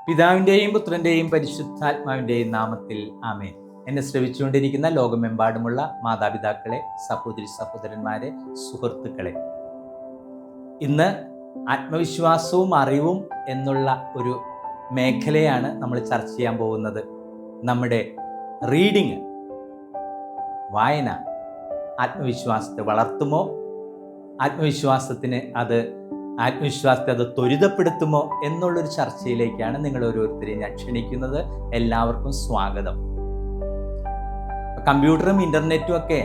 പിതാവിൻ്റെയും പുത്രൻ്റെയും പരിശുദ്ധാത്മാവിൻ്റെയും നാമത്തിൽ ആമേൻ. എന്നെ ശ്രവിച്ചുകൊണ്ടിരിക്കുന്ന ലോകമെമ്പാടുമുള്ള മാതാപിതാക്കളെ, സഹോദരി സഹോദരന്മാരെ, സുഹൃത്തുക്കളെ, ഇന്ന് ആത്മവിശ്വാസവും അറിവും എന്നുള്ള ഒരു മേഖലയാണ് നമ്മൾ ചർച്ച ചെയ്യാൻ പോകുന്നത്. നമ്മുടെ റീഡിങ്, വായന ആത്മവിശ്വാസത്തെ വളർത്തുമോ? ആത്മവിശ്വാസത്തെ അത് ത്വരിതപ്പെടുത്തുമോ എന്നുള്ളൊരു ചർച്ചയിലേക്കാണ് നിങ്ങൾ ഓരോരുത്തരെയും ഞാൻ ക്ഷണിക്കുന്നത്. എല്ലാവർക്കും സ്വാഗതം. കമ്പ്യൂട്ടറും ഇൻ്റർനെറ്റും ഒക്കെ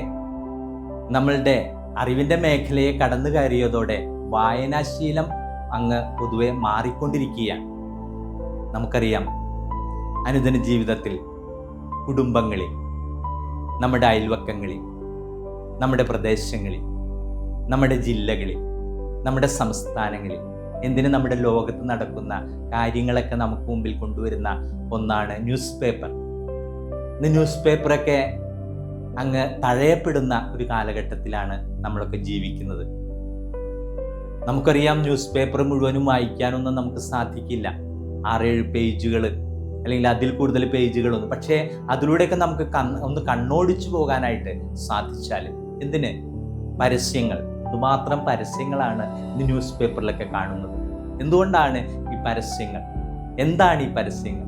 നമ്മളുടെ അറിവിൻ്റെ മേഖലയെ കടന്നു കയറിയതോടെ വായനാശീലം അങ്ങ് പൊതുവെ മാറിക്കൊണ്ടിരിക്കുകയാണ്. നമുക്കറിയാം, അനുദിന ജീവിതത്തിൽ, കുടുംബങ്ങളിൽ, നമ്മുടെ അയൽവക്കങ്ങളിൽ, നമ്മുടെ പ്രദേശങ്ങളിൽ, നമ്മുടെ ജില്ലകളിൽ, നമ്മുടെ സംസ്ഥാനങ്ങളിൽ, എന്തിന് നമ്മുടെ ലോകത്ത് നടക്കുന്ന കാര്യങ്ങളൊക്കെ നമുക്ക് മുമ്പിൽ കൊണ്ടുവരുന്ന ഒന്നാണ് ന്യൂസ് പേപ്പർ. ഇന്ന് ന്യൂസ് പേപ്പറൊക്കെ അങ്ങ് തഴയപ്പെടുന്ന ഒരു കാലഘട്ടത്തിലാണ് നമ്മളൊക്കെ ജീവിക്കുന്നത്. നമുക്കറിയാം, ന്യൂസ് പേപ്പർ മുഴുവനും വായിക്കാനൊന്നും നമുക്ക് സാധിക്കില്ല. 6-7 പേജുകൾ അല്ലെങ്കിൽ അതിൽ കൂടുതൽ പേജുകളൊന്നും. പക്ഷേ അതിലൂടെയൊക്കെ നമുക്ക് ഒന്ന് കണ്ണോടിച്ചു പോകാനായിട്ട് സാധിച്ചാൽ, എന്തിന്? പരസ്യങ്ങൾ, അതുമാത്രം പരസ്യങ്ങളാണ് ഇന്ന് ന്യൂസ് പേപ്പറിലൊക്കെ കാണുന്നത്. എന്തുകൊണ്ടാണ് ഈ പരസ്യങ്ങൾ? എന്താണ് ഈ പരസ്യങ്ങൾ?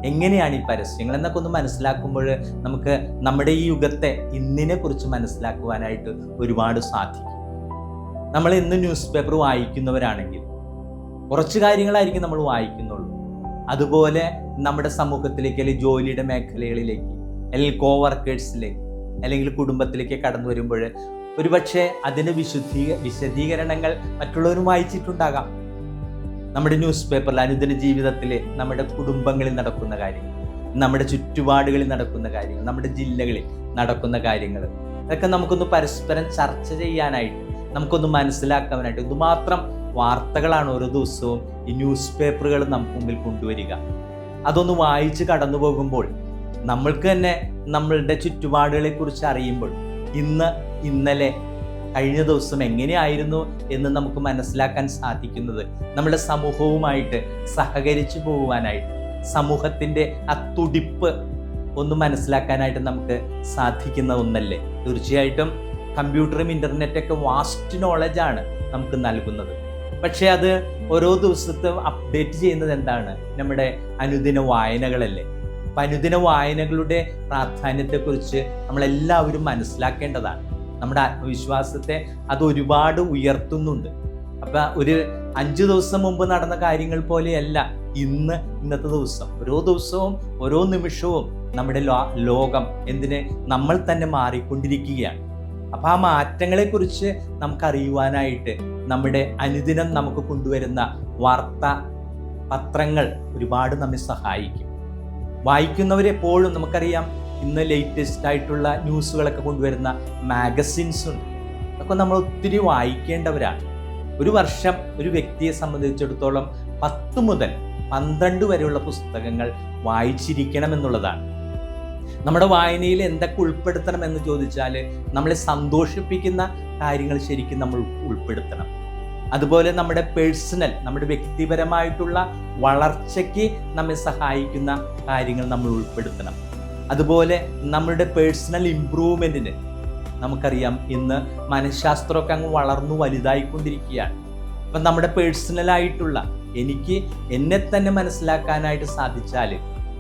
എങ്ങനെയാണ് ഈ പരസ്യങ്ങൾ എന്നൊക്കെ ഒന്ന് മനസ്സിലാക്കുമ്പോൾ നമുക്ക് നമ്മുടെ ഈ യുഗത്തെ, ഇന്നിനെ കുറിച്ച് മനസ്സിലാക്കുവാനായിട്ട് ഒരുപാട് സാധിക്കും. നമ്മൾ ഇന്ന് ന്യൂസ് പേപ്പർ വായിക്കുന്നവരാണെങ്കിൽ കുറച്ച് കാര്യങ്ങളായിരിക്കും നമ്മൾ വായിക്കുന്നുള്ളൂ. അതുപോലെ നമ്മുടെ സമൂഹത്തിലേക്ക്, അല്ലെങ്കിൽ ജോലിയുടെ മേഖലകളിലേക്ക്, അല്ലെങ്കിൽ കോവർക്കേഴ്സിലേക്ക്, അല്ലെങ്കിൽ കുടുംബത്തിലേക്ക് കടന്നു വരുമ്പോൾ ഒരുപക്ഷെ അതിന് വിശദീകരണങ്ങൾ മറ്റുള്ളവരും വായിച്ചിട്ടുണ്ടാകാം. നമ്മുടെ ന്യൂസ് പേപ്പറിൽ അനുദിന ജീവിതത്തിൽ നമ്മുടെ കുടുംബങ്ങളിൽ നടക്കുന്ന കാര്യങ്ങൾ, നമ്മുടെ ചുറ്റുപാടുകളിൽ നടക്കുന്ന കാര്യങ്ങൾ, നമ്മുടെ ജില്ലകളിൽ നടക്കുന്ന കാര്യങ്ങൾ, ഇതൊക്കെ നമുക്കൊന്ന് പരസ്പരം ചർച്ച ചെയ്യാനായിട്ട്, നമുക്കൊന്ന് മനസ്സിലാക്കാനായിട്ട് എന്തുമാത്രം വാർത്തകളാണ് ഓരോ ദിവസവും ഈ ന്യൂസ് പേപ്പറുകൾ നമുക്ക് മുമ്പിൽ കൊണ്ടുവരിക. അതൊന്ന് വായിച്ച് കടന്നു പോകുമ്പോൾ നമ്മൾക്ക് തന്നെ നമ്മളുടെ ചുറ്റുപാടുകളെ കുറിച്ച് അറിയുമ്പോൾ, ഇന്നലെ കഴിഞ്ഞ ദിവസം എങ്ങനെയായിരുന്നു എന്ന് നമുക്ക് മനസ്സിലാക്കാൻ സാധിക്കുന്നത് നമ്മുടെ സമൂഹവുമായിട്ട് സഹകരിച്ചു പോകുവാനായിട്ട്, സമൂഹത്തിൻ്റെ ആ തുടിപ്പ് ഒന്ന് മനസ്സിലാക്കാനായിട്ട് നമുക്ക് സാധിക്കുന്ന ഒന്നല്ലേ. തീർച്ചയായിട്ടും കമ്പ്യൂട്ടറും ഇൻ്റർനെറ്റൊക്കെ വാസ്റ്റ് നോളജാണ് നമുക്ക് നൽകുന്നത്. പക്ഷേ അത് ഓരോ ദിവസത്തെ അപ്ഡേറ്റ് ചെയ്യുന്നത് എന്താണ്? നമ്മുടെ അനുദിന വായനകളല്ലേ. അപ്പം അനുദിന വായനകളുടെ പ്രാധാന്യത്തെക്കുറിച്ച് നമ്മളെല്ലാവരും മനസ്സിലാക്കേണ്ടതാണ്. നമ്മുടെ ആത്മവിശ്വാസത്തെ അത് ഒരുപാട് ഉയർത്തുന്നുണ്ട്. അപ്പം ഒരു 5 ദിവസം മുമ്പ് നടന്ന കാര്യങ്ങൾ പോലെയല്ല ഇന്നത്തെ ദിവസം. ഓരോ ദിവസവും, ഓരോ നിമിഷവും നമ്മുടെ ലോകം നമ്മൾ തന്നെ മാറിക്കൊണ്ടിരിക്കുകയാണ്. അപ്പം ആ മാറ്റങ്ങളെക്കുറിച്ച് നമുക്കറിയുവാനായിട്ട് നമ്മുടെ അനുദിനം നമുക്ക് കൊണ്ടുവരുന്ന വാർത്താ പത്രങ്ങൾ ഒരുപാട് നമ്മെ സഹായിക്കും. വായിക്കുന്നവരെപ്പോഴും നമുക്കറിയാം, ഇന്ന് ലേറ്റസ്റ്റ് ആയിട്ടുള്ള ന്യൂസുകളൊക്കെ കൊണ്ടുവരുന്ന മാഗസിൻസ് ഉണ്ട്. അതൊക്കെ നമ്മൾ ഒത്തിരി വായിക്കേണ്ടവരാണ്. ഒരു വർഷം ഒരു വ്യക്തിയെ സംബന്ധിച്ചിടത്തോളം 10 മുതൽ 12 വരെയുള്ള പുസ്തകങ്ങൾ വായിച്ചിരിക്കണം എന്നുള്ളതാണ്. നമ്മുടെ വായനയിൽ എന്തൊക്കെ ഉൾപ്പെടുത്തണം എന്ന് ചോദിച്ചാൽ, നമ്മളെ സന്തോഷിപ്പിക്കുന്ന കാര്യങ്ങൾ ശരിക്കും നമ്മൾ ഉൾപ്പെടുത്തണം. അതുപോലെ നമ്മുടെ പേഴ്സണൽ, നമ്മുടെ വ്യക്തിപരമായിട്ടുള്ള വളർച്ചയ്ക്ക് നമ്മെ സഹായിക്കുന്ന കാര്യങ്ങൾ നമ്മൾ ഉൾപ്പെടുത്തണം. അതുപോലെ നമ്മളുടെ പേഴ്സണൽ ഇംപ്രൂവ്മെൻറ്റിന്, നമുക്കറിയാം ഇന്ന് മനഃശാസ്ത്രമൊക്കെ അങ്ങ് വളർന്നു വലുതായിക്കൊണ്ടിരിക്കുകയാണ്. അപ്പം നമ്മുടെ പേഴ്സണലായിട്ടുള്ള എന്നെ തന്നെ മനസ്സിലാക്കാനായിട്ട് സാധിച്ചാൽ,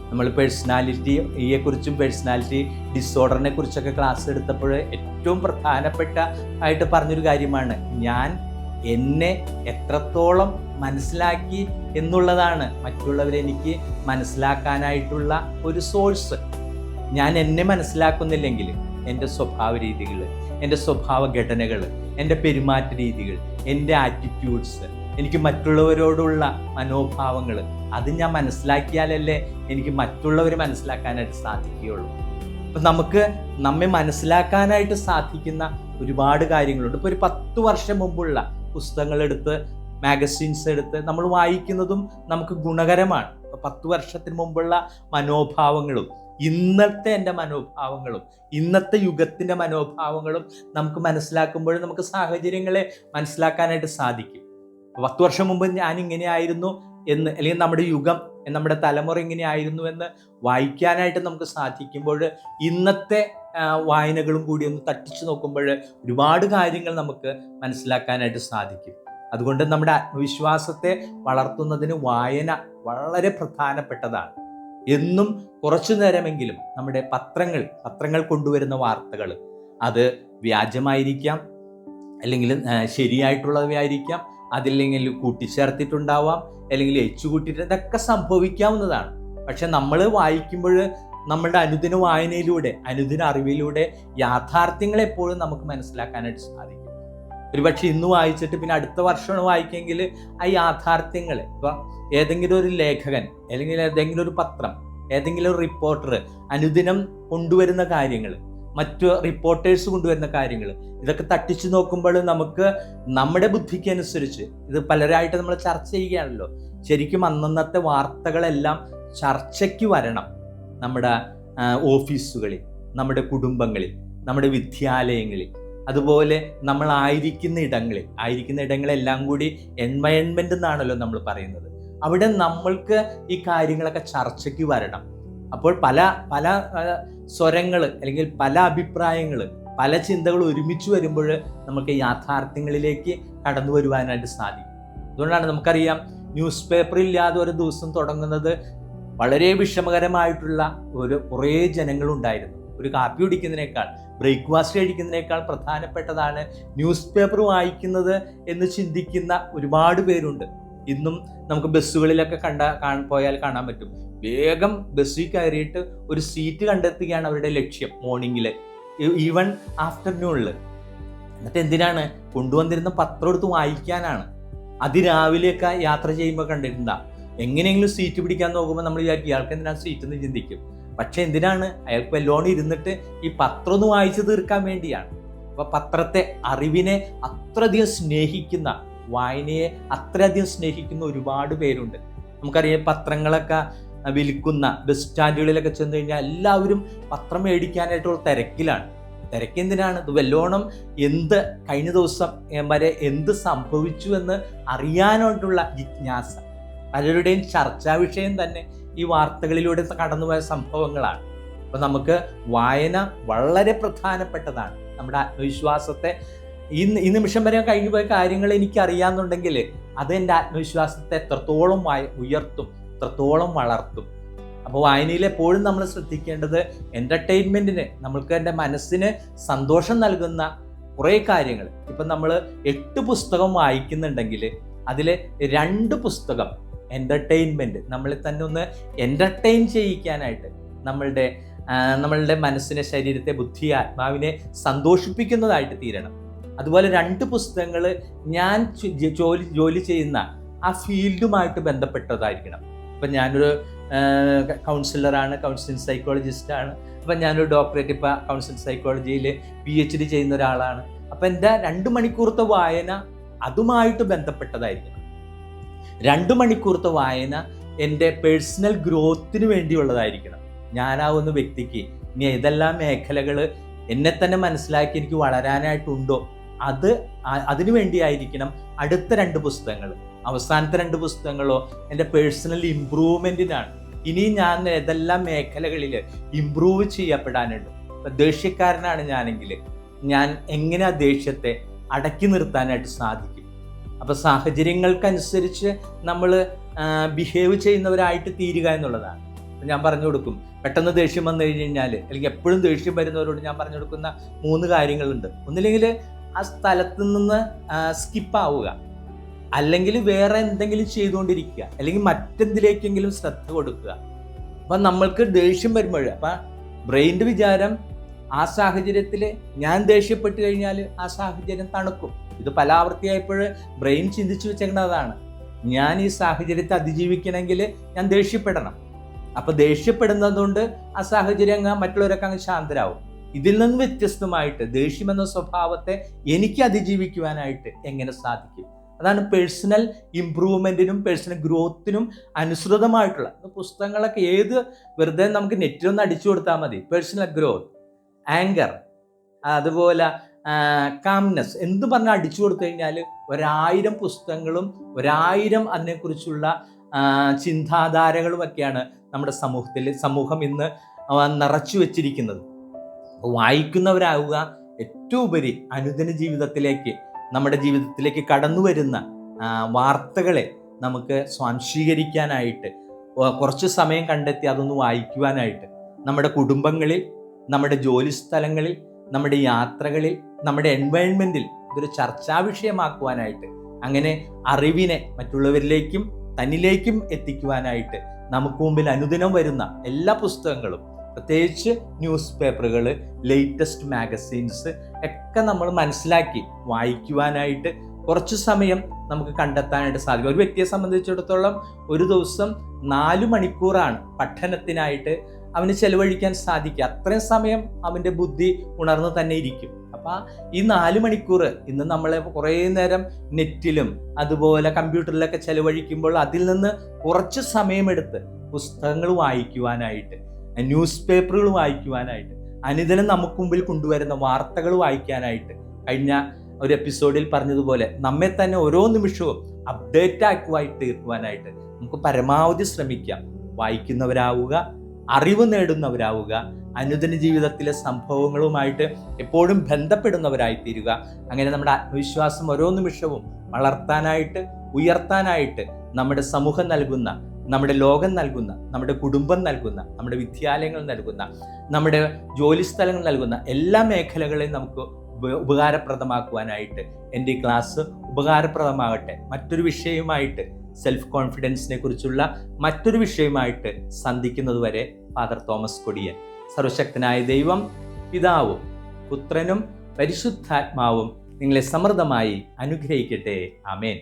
നമ്മൾ പേഴ്സണാലിറ്റിയെക്കുറിച്ചും പേഴ്സണാലിറ്റി ഡിസോർഡറിനെ കുറിച്ചൊക്കെ ക്ലാസ് എടുത്തപ്പോൾ ഏറ്റവും പ്രധാനപ്പെട്ട ആയിട്ട് പറഞ്ഞൊരു കാര്യമാണ്, ഞാൻ എന്നെ എത്രത്തോളം മനസ്സിലാക്കി എന്നുള്ളതാണ് മറ്റുള്ളവരെ എനിക്ക് മനസ്സിലാക്കാനായിട്ടുള്ള ഒരു സോഴ്സ്. ഞാൻ എന്നെ മനസ്സിലാക്കുന്നില്ലെങ്കിൽ എൻ്റെ സ്വഭാവ രീതികൾ, എൻ്റെ സ്വഭാവ ഘടനകൾ, എൻ്റെ പെരുമാറ്റ രീതികൾ, എൻ്റെ ആറ്റിറ്റ്യൂഡ്സ്, എനിക്ക് മറ്റുള്ളവരോടുള്ള മനോഭാവങ്ങൾ, അത് ഞാൻ മനസ്സിലാക്കിയാലല്ലേ എനിക്ക് മറ്റുള്ളവരെ മനസ്സിലാക്കാനായിട്ട് സാധിക്കുകയുള്ളൂ. അപ്പം നമുക്ക് നമ്മെ മനസ്സിലാക്കാനായിട്ട് സാധിക്കുന്ന ഒരുപാട് കാര്യങ്ങളുണ്ട്. ഇപ്പോൾ ഒരു 10 വർഷം മുമ്പുള്ള പുസ്തകങ്ങളെടുത്ത്, മാഗസിൻസ് എടുത്ത് നമ്മൾ വായിക്കുന്നതും നമുക്ക് ഗുണകരമാണ്. 10 വർഷത്തിന് മുമ്പുള്ള മനോഭാവങ്ങളും ഇന്നത്തെ എൻ്റെ മനോഭാവങ്ങളും ഇന്നത്തെ യുഗത്തിൻ്റെ മനോഭാവങ്ങളും നമുക്ക് മനസ്സിലാക്കുമ്പോൾ നമുക്ക് സാഹചര്യങ്ങളെ മനസ്സിലാക്കാനായിട്ട് സാധിക്കും. 10 വർഷം മുമ്പ് ഞാൻ ഇങ്ങനെയായിരുന്നു എന്ന്, അല്ലെങ്കിൽ നമ്മുടെ യുഗം നമ്മുടെ തലമുറ ഇങ്ങനെയായിരുന്നു എന്ന് വായിക്കാനായിട്ട് നമുക്ക് സാധിക്കുമ്പോൾ, ഇന്നത്തെ വായനകളും കൂടി ഒന്ന് തട്ടിച്ചു നോക്കുമ്പോൾ ഒരുപാട് കാര്യങ്ങൾ നമുക്ക് മനസ്സിലാക്കാനായിട്ട് സാധിക്കും. അതുകൊണ്ട് നമ്മുടെ ആത്മവിശ്വാസത്തെ വളർത്തുന്നതിന് വായന വളരെ പ്രധാനപ്പെട്ടതാണ്. എന്നും കുറച്ചു നേരമെങ്കിലും നമ്മുടെ പത്രങ്ങൾ കൊണ്ടുവരുന്ന വാർത്തകൾ, അത് വ്യാജമായിരിക്കാം, അല്ലെങ്കിൽ ശരിയായിട്ടുള്ളവയായിരിക്കാം, അതില്ലെങ്കിൽ കൂട്ടിച്ചേർത്തിട്ടുണ്ടാവാം, അല്ലെങ്കിൽ കൂട്ടിയിട്ട്, ഇതൊക്കെ സംഭവിക്കാവുന്നതാണ്. പക്ഷെ നമ്മൾ വായിക്കുമ്പോൾ നമ്മളുടെ അനുദിന വായനയിലൂടെ, അനുദിന അറിവിലൂടെ യാഥാർത്ഥ്യങ്ങൾ എപ്പോഴും നമുക്ക് മനസ്സിലാക്കാനായിട്ട് സാധിക്കും. ഒരുപക്ഷെ ഇന്ന് വായിച്ചിട്ട് പിന്നെ അടുത്ത വർഷമാണ് വായിക്കെങ്കിൽ ആ യാഥാർത്ഥ്യങ്ങൾ, ഇപ്പം ഏതെങ്കിലും ഒരു ലേഖകൻ അല്ലെങ്കിൽ ഏതെങ്കിലും ഒരു പത്രം, ഏതെങ്കിലും ഒരു റിപ്പോർട്ടർ അനുദിനം കൊണ്ടുവരുന്ന കാര്യങ്ങൾ, മറ്റു റിപ്പോർട്ടേഴ്സ് കൊണ്ടുവരുന്ന കാര്യങ്ങൾ, ഇതൊക്കെ തട്ടിച്ചു നോക്കുമ്പോൾ നമുക്ക് നമ്മുടെ ബുദ്ധിക്ക് അനുസരിച്ച്, ഇത് പലരായിട്ട് നമ്മൾ ചർച്ച ചെയ്യുകയാണല്ലോ, ശരിക്കും അന്നന്നത്തെ വാർത്തകളെല്ലാം ചർച്ചയ്ക്ക് വരണം. നമ്മുടെ ഓഫീസുകളിൽ, നമ്മുടെ കുടുംബങ്ങളിൽ, നമ്മുടെ വിദ്യാലയങ്ങളിൽ, അതുപോലെ നമ്മൾ ആയിരിക്കുന്ന ഇടങ്ങളെല്ലാം കൂടി എൻവയൺമെന്റ് എന്നാണല്ലോ നമ്മൾ പറയുന്നത്. അവിടെ നമ്മൾക്ക് ഈ കാര്യങ്ങളൊക്കെ ചർച്ചയ്ക്ക് വരണം. അപ്പോൾ പല പല സ്വരങ്ങൾ, അല്ലെങ്കിൽ പല അഭിപ്രായങ്ങൾ, പല ചിന്തകൾ ഒരുമിച്ച് വരുമ്പോൾ നമുക്ക് യാഥാർത്ഥ്യങ്ങളിലേക്ക് കടന്നു വരുവാനായിട്ട് സാധിക്കും. അതുകൊണ്ടാണ് നമുക്കറിയാം, ന്യൂസ് പേപ്പർ ഇല്ലാതെ ഒരു ദിവസം തുടങ്ങുന്നത് വളരെ വിഷമകരമായിട്ടുള്ള കുറേ ജനങ്ങളുണ്ടായിരുന്നു. ഒരു കാപ്പി കുടിക്കുന്നതിനേക്കാൾ, ബ്രേക്ക്ഫാസ്റ്റ് കഴിക്കുന്നതിനേക്കാൾ പ്രധാനപ്പെട്ടതാണ് ന്യൂസ് പേപ്പർ വായിക്കുന്നത് എന്ന് ചിന്തിക്കുന്ന ഒരുപാട് പേരുണ്ട്. ഇന്നും നമുക്ക് ബസ്സുകളിലൊക്കെ പോയാൽ കാണാൻ പറ്റും. വേഗം ബസ്സിൽ കയറിയിട്ട് ഒരു സീറ്റ് കണ്ടെത്തുകയാണ് അവരുടെ ലക്ഷ്യം, മോർണിംഗിൽ, ഈവൻ ആഫ്റ്റർനൂണിൽ. എന്നിട്ട് എന്തിനാണ്? കൊണ്ടുവന്നിരുന്ന പത്രം എടുത്ത് വായിക്കാനാണ്. അതിരാവിലെയൊക്കെ യാത്ര ചെയ്യുമ്പോൾ കണ്ടിട്ടുണ്ടാ, എങ്ങനെയെങ്കിലും സീറ്റ് പിടിക്കാൻ നോക്കുമ്പോൾ നമ്മൾ വിചാരിക്കും ഇയാൾക്ക് എന്തിനാണ് സീറ്റ് എന്ന് ചിന്തിക്കും. പക്ഷെ എന്തിനാണ്? അയാൾക്ക് വല്ലോണം ഇരുന്നിട്ട് ഈ പത്രം ഒന്ന് വായിച്ചു തീർക്കാൻ വേണ്ടിയാണ്. അപ്പൊ പത്രത്തെ, അറിവിനെ അത്രയധികം സ്നേഹിക്കുന്ന, വായനയെ അത്രയധികം സ്നേഹിക്കുന്ന ഒരുപാട് പേരുണ്ട്. നമുക്കറിയാം, പത്രങ്ങളൊക്കെ വിൽക്കുന്ന ബസ് സ്റ്റാൻഡുകളിലൊക്കെ ചെന്ന് കഴിഞ്ഞാൽ എല്ലാവരും പത്രം മേടിക്കാനായിട്ടുള്ള തിരക്കിലാണ്. തിരക്കെന്തിനാണ്? ഇത് വല്ലോണം കഴിഞ്ഞ ദിവസം വരെ എന്ത് സംഭവിച്ചു എന്ന് അറിയാനായിട്ടുള്ള ജിജ്ഞാസ. പലരുടെയും ചർച്ചാ വിഷയം തന്നെ ഈ വാർത്തകളിലൂടെ കടന്നുപോയ സംഭവങ്ങളാണ്. അപ്പം നമുക്ക് വായന വളരെ പ്രധാനപ്പെട്ടതാണ്. നമ്മുടെ ആത്മവിശ്വാസത്തെ, ഈ നിമിഷം വരെ കഴിഞ്ഞു പോയ കാര്യങ്ങൾ എനിക്ക് അറിയാമെന്നുണ്ടെങ്കിൽ അത് എൻ്റെ ആത്മവിശ്വാസത്തെ എത്രത്തോളം ഉയർത്തും, എത്രത്തോളം വളർത്തും. അപ്പോൾ വായനയിൽ എപ്പോഴും നമ്മൾ ശ്രദ്ധിക്കേണ്ടത് എൻ്റർടൈൻമെൻറ്റിന്, നമ്മൾക്ക് എൻ്റെ മനസ്സിന് സന്തോഷം നൽകുന്ന കുറേ കാര്യങ്ങൾ. ഇപ്പം നമ്മൾ 8 പുസ്തകം വായിക്കുന്നുണ്ടെങ്കിൽ അതിൽ 2 പുസ്തകം എൻ്റർടൈൻമെൻറ്റ്, നമ്മളെ തന്നെ ഒന്ന് എൻ്റർടൈൻ ചെയ്യിക്കാനായിട്ട്, നമ്മളുടെ മനസ്സിനെ, ശരീരത്തെ, ബുദ്ധിയെ, ആത്മാവിനെ സന്തോഷിപ്പിക്കുന്നതായിട്ട് തീരണം. അതുപോലെ 2 പുസ്തകങ്ങൾ ഞാൻ ജോലി ചെയ്യുന്ന ആ ഫീൽഡുമായിട്ട് ബന്ധപ്പെട്ടതായിരിക്കണം. ഇപ്പം ഞാനൊരു കൗൺസിലറാണ്, കൗൺസിലിംഗ് സൈക്കോളജിസ്റ്റാണ്. അപ്പം ഞാനൊരു ഡോക്ടറേറ്റ്, ഇപ്പോൾ കൗൺസിലിംഗ് സൈക്കോളജിയിൽ PhD ചെയ്യുന്ന ഒരാളാണ്. അപ്പം എൻ്റെ 2 മണിക്കൂറത്തെ വായന അതുമായിട്ട് ബന്ധപ്പെട്ടതായിരിക്കണം. 2 മണിക്കൂറത്തെ വായന എൻ്റെ പേഴ്സണൽ ഗ്രോത്തിന് വേണ്ടിയുള്ളതായിരിക്കണം. ഞാനാവുന്ന വ്യക്തിക്ക് ഇനി ഏതെല്ലാം മേഖലകൾ എന്നെ തന്നെ മനസ്സിലാക്കി എനിക്ക് വളരാനായിട്ടുണ്ടോ, അതിനു വേണ്ടിയായിരിക്കണം അടുത്ത 2 പുസ്തകങ്ങൾ. അവസാനത്തെ 2 പുസ്തകങ്ങളോ എൻ്റെ പേഴ്സണൽ ഇമ്പ്രൂവ്മെൻറ്റിനാണ്. ഇനി ഞാൻ ഏതെല്ലാം മേഖലകളിൽ ഇമ്പ്രൂവ് ചെയ്യപ്പെടാനുണ്ട്. ഇപ്പം ദേഷ്യക്കാരനാണ് ഞാനെങ്കിൽ ഞാൻ എങ്ങനെ ആ ദേഷ്യത്തെ അടക്കി നിർത്താനായിട്ട് സാധിക്കും? അപ്പോൾ സാഹചര്യങ്ങൾക്കനുസരിച്ച് നമ്മൾ ബിഹേവ് ചെയ്യുന്നവരായിട്ട് തീരുക എന്നുള്ളതാണ്. ഞാൻ പറഞ്ഞു കൊടുക്കും, പെട്ടെന്ന് ദേഷ്യം വന്നു കഴിഞ്ഞാൽ, അല്ലെങ്കിൽ എപ്പോഴും ദേഷ്യം വരുന്നവരോട് ഞാൻ പറഞ്ഞു കൊടുക്കുന്ന 3 കാര്യങ്ങളുണ്ട്. ഒന്നില്ലെങ്കിൽ ആ സ്ഥലത്ത് നിന്ന് സ്കിപ്പാവുക, അല്ലെങ്കിൽ വേറെ എന്തെങ്കിലും ചെയ്തുകൊണ്ടിരിക്കുക, അല്ലെങ്കിൽ മറ്റെന്തിലേക്കെങ്കിലും ശ്രദ്ധ കൊടുക്കുക. അപ്പം നമ്മൾക്ക് ദേഷ്യം വരുമ്പോൾ, അപ്പം ബ്രെയിൻ്റെ വിചാരം ആ സാഹചര്യത്തിൽ ഞാൻ ദേഷ്യപ്പെട്ട് കഴിഞ്ഞാൽ ആ സാഹചര്യം തണുക്കും. ഇത് പല ആവർത്തിയായപ്പോൾ ബ്രെയിൻ ചിന്തിച്ചു വെച്ചേക്കുന്നതാണ്, ഞാൻ ഈ സാഹചര്യത്തെ അതിജീവിക്കണമെങ്കിൽ ഞാൻ ദേഷ്യപ്പെടണം. അപ്പം ദേഷ്യപ്പെടുന്നതുകൊണ്ട് ആ സാഹചര്യം മറ്റുള്ളവരൊക്കെ അങ്ങ് ശാന്തരാകും. ഇതിൽ നിന്ന് വ്യത്യസ്തമായിട്ട് ദേഷ്യമെന്ന സ്വഭാവത്തെ എനിക്ക് അതിജീവിക്കുവാനായിട്ട് എങ്ങനെ സാധിക്കും? അതാണ് പേഴ്സണൽ ഇമ്പ്രൂവ്മെൻറ്റിനും പേഴ്സണൽ ഗ്രോത്തിനും അനുസൃതമായിട്ടുള്ള പുസ്തകങ്ങളൊക്കെ. വെറുതെ നമുക്ക് നെറ്റിലൊന്ന് അടിച്ചു കൊടുത്താൽ മതി. പേഴ്സണൽ ഗ്രോത്ത്, ആങ്കർ, അതുപോലെ കാംനെസ്, എന്ത് പറഞ്ഞാൽ അടിച്ചു കൊടുത്തു കഴിഞ്ഞാൽ 1000 പുസ്തകങ്ങളും 1000 അതിനെക്കുറിച്ചുള്ള ചിന്താധാരകളുമൊക്കെയാണ് നമ്മുടെ സമൂഹം ഇന്ന് നിറച്ചു വച്ചിരിക്കുന്നത്. വായിക്കുന്നവരാവുക, ഏറ്റവും ഉപരി അനുദിന ജീവിതത്തിലേക്ക്, നമ്മുടെ ജീവിതത്തിലേക്ക് കടന്നു വരുന്ന വാർത്തകളെ നമുക്ക് സ്വാംശീകരിക്കാനായിട്ട് കുറച്ച് സമയം കണ്ടെത്തി അതൊന്ന് വായിക്കുവാനായിട്ട്, നമ്മുടെ കുടുംബങ്ങളിൽ, നമ്മുടെ ജോലി സ്ഥലങ്ങളിൽ, നമ്മുടെ യാത്രകളിൽ, നമ്മുടെ എൻവയൺമെൻറ്റിൽ ഇതൊരു ചർച്ചാ വിഷയമാക്കുവാനായിട്ട്, അങ്ങനെ അറിവിനെ മറ്റുള്ളവരിലേക്കും തന്നിലേക്കും എത്തിക്കുവാനായിട്ട് നമുക്ക് മുമ്പിൽ അനുദിനം വരുന്ന എല്ലാ പുസ്തകങ്ങളും, പ്രത്യേകിച്ച് ന്യൂസ് പേപ്പറുകൾ, ലേറ്റസ്റ്റ് മാഗസീൻസ് ഒക്കെ നമ്മൾ മനസ്സിലാക്കി വായിക്കുവാനായിട്ട് കുറച്ച് സമയം നമുക്ക് കണ്ടെത്താനായിട്ട് സാധിക്കും. ഒരു വ്യക്തിയെ സംബന്ധിച്ചിടത്തോളം ഒരു ദിവസം 4 മണിക്കൂറാണ് പഠനത്തിനായിട്ട് അവന് ചെലവഴിക്കാൻ സാധിക്കുക. അത്രയും സമയം അവൻ്റെ ബുദ്ധി ഉണർന്ന് തന്നെ ഇരിക്കും. അപ്പം ഈ 4 മണിക്കൂർ ഇന്ന് നമ്മൾ കുറേ നേരം നെറ്റിലും അതുപോലെ കമ്പ്യൂട്ടറിലൊക്കെ ചെലവഴിക്കുമ്പോൾ അതിൽ നിന്ന് കുറച്ച് സമയമെടുത്ത് പുസ്തകങ്ങൾ വായിക്കുവാനായിട്ട്, ന്യൂസ് പേപ്പറുകൾ വായിക്കുവാനായിട്ട്, അനുദിനം നമുക്ക് മുമ്പിൽ കൊണ്ടുവരുന്ന വാർത്തകൾ വായിക്കാനായിട്ട്, കഴിഞ്ഞ ഒരു എപ്പിസോഡിൽ പറഞ്ഞതുപോലെ നമ്മെ തന്നെ ഓരോ നിമിഷവും അപ്ഡേറ്റ് ആക്കുവായി തീർക്കുവാനായിട്ട് നമുക്ക് പരമാവധി ശ്രമിക്കാം. വായിക്കുന്നവരാവുക, അറിവ് നേടുന്നവരാവുക, അനുദിന ജീവിതത്തിലെ സംഭവങ്ങളുമായിട്ട് എപ്പോഴും ബന്ധപ്പെടുന്നവരായി തീരുക. അങ്ങനെ നമ്മുടെ ആത്മവിശ്വാസം ഓരോ നിമിഷവും വളർത്താനായിട്ട്, ഉയർത്താനായിട്ട് നമ്മുടെ സമൂഹം നൽകുന്ന, നമ്മുടെ ലോകം നൽകുന്ന, നമ്മുടെ കുടുംബം നൽകുന്ന, നമ്മുടെ വിദ്യാലയങ്ങൾ നൽകുന്ന, നമ്മുടെ ജോലി സ്ഥലങ്ങൾ നൽകുന്ന എല്ലാ മേഖലകളെയും നമുക്ക് ഉപകാരപ്രദമാക്കുവാനായിട്ട് എൻ്റെ ഈ ക്ലാസ് ഉപകാരപ്രദമാകട്ടെ. മറ്റൊരു വിഷയവുമായിട്ട്, സെൽഫ് കോൺഫിഡൻസിനെ കുറിച്ചുള്ള മറ്റൊരു വിഷയവുമായിട്ട് സന്ധിക്കുന്നത് വരെ ഫാദർ തോമസ് കൊടിയൻ. സർവശക്തനായ ദൈവം പിതാവും പുത്രനും പരിശുദ്ധാത്മാവും നിങ്ങളെ സമൃദ്ധമായി അനുഗ്രഹിക്കട്ടെ. ആമേൻ.